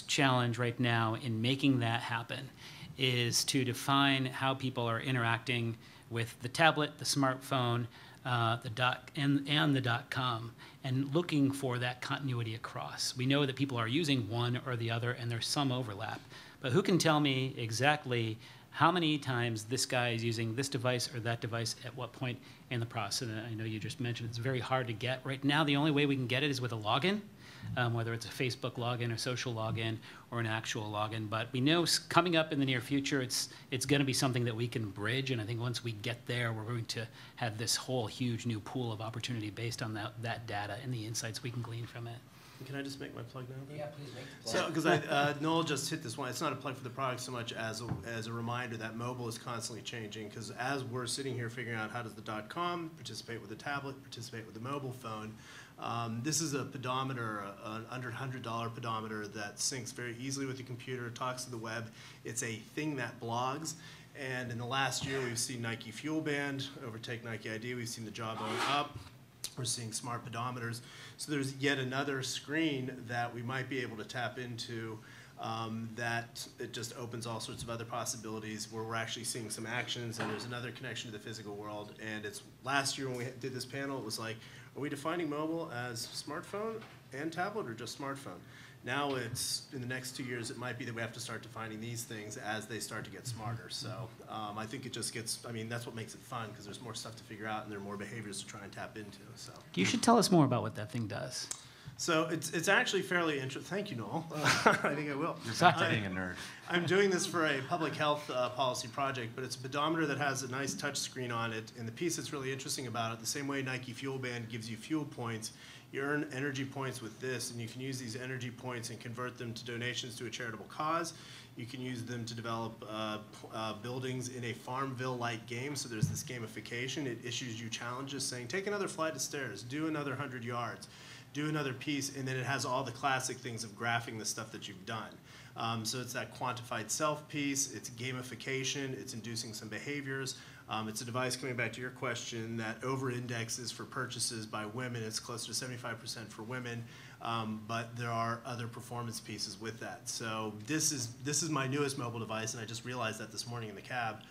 challenge right now in making that happen is to define how people are interacting with the tablet, the smartphone, and the .com, and looking for that continuity across. We know that people are using one or the other, and there's some overlap. But who can tell me exactly how many times this guy is using this device or that device at what point in the process? And I know you just mentioned it's very hard to get. Right now, the only way we can get it is with a login, whether it's a Facebook login or social login or an actual login. But we know coming up in the near future, it's going to be something that we can bridge. And I think once we get there, we're going to have this whole huge new pool of opportunity based on that data and the insights we can glean from it. Can I just make my plug now? Yeah, please make the plug. So, because Noel just hit this one, it's not a plug for the product so much as a reminder that mobile is constantly changing. Because as we're sitting here figuring out how does the .com participate with the tablet, participate with the mobile phone, this is a pedometer, an under $100 pedometer that syncs very easily with the computer, talks to the web. It's a thing that blogs. And in the last year, we've seen Nike Fuel Band overtake Nike ID. We've seen the Jawbone up. We're seeing smart pedometers. So there's yet another screen that we might be able to tap into that it just opens all sorts of other possibilities where we're actually seeing some actions, and there's another connection to the physical world. And it's last year when we did this panel, it was like, are we defining mobile as smartphone and tablet or just smartphone? Now it's, in the next 2 years, it might be that we have to start defining these things as they start to get smarter. So I think it just gets, that's what makes it fun, because there's more stuff to figure out and there are more behaviors to try and tap into. So You should tell us more about what that thing does. So it's actually fairly interesting. Thank you, Noel. I think I will. You're back to being a nerd. I'm doing this for a public health policy project, but it's a pedometer that has a nice touch screen on it. And the piece that's really interesting about it, the same way Nike Fuel Band gives you fuel points, you earn energy points with this, and you can use these energy points and convert them to donations to a charitable cause. You can use them to develop buildings in a Farmville-like game, so there's this gamification. It issues you challenges saying, take another flight of stairs, do another 100 yards, do another piece, and then it has all the classic things of graphing the stuff that you've done. So it's that quantified self piece, it's gamification, it's inducing some behaviors. It's a device, coming back to your question, that over-indexes for purchases by women. It's closer to 75% for women, but there are other performance pieces with that. So this is my newest mobile device, and I just realized that this morning in the cab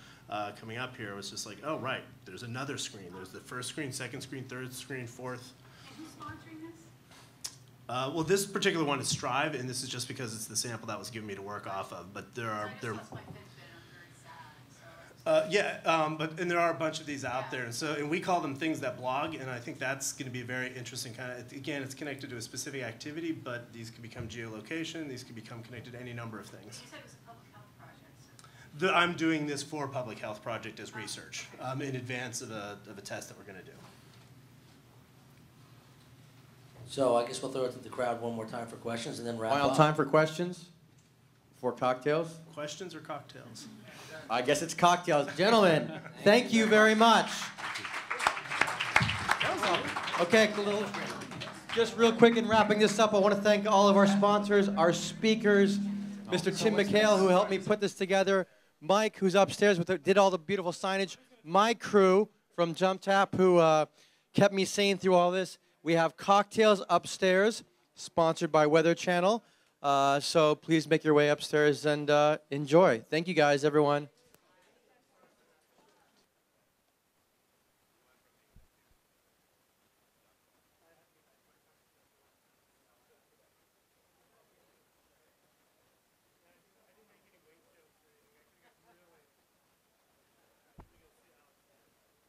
coming up here. I was just like, oh, right, there's another screen. There's the first screen, second screen, third screen, fourth. Who's sponsoring this? Well, this particular one is Strive, and this is just because it's the sample that was given me to work off of. But there are I just lost my Fitbit. I'm very sad. And there are a bunch of these out there, and we call them things that blog, and I think that's going to be a very interesting kind of. Again, it's connected to a specific activity, but these can become geolocation. These can become connected to any number of things. You said it was a public health project. I'm doing this for a public health project as research in advance of a test that we're going to do. So I guess we'll throw it to the crowd one more time for questions and then wrap Final up. time for questions? For cocktails? Questions or cocktails? I guess it's cocktails. Gentlemen, thank you very much. Okay, just real quick in wrapping this up, I want to thank all of our sponsors, our speakers, Mr. Tim McHale, who helped me put this together, Mike, who's upstairs, did all the beautiful signage, my crew from Jumptap, who kept me sane through all this. We have cocktails upstairs, sponsored by Weather Channel. So please make your way upstairs and enjoy. Thank you guys, everyone.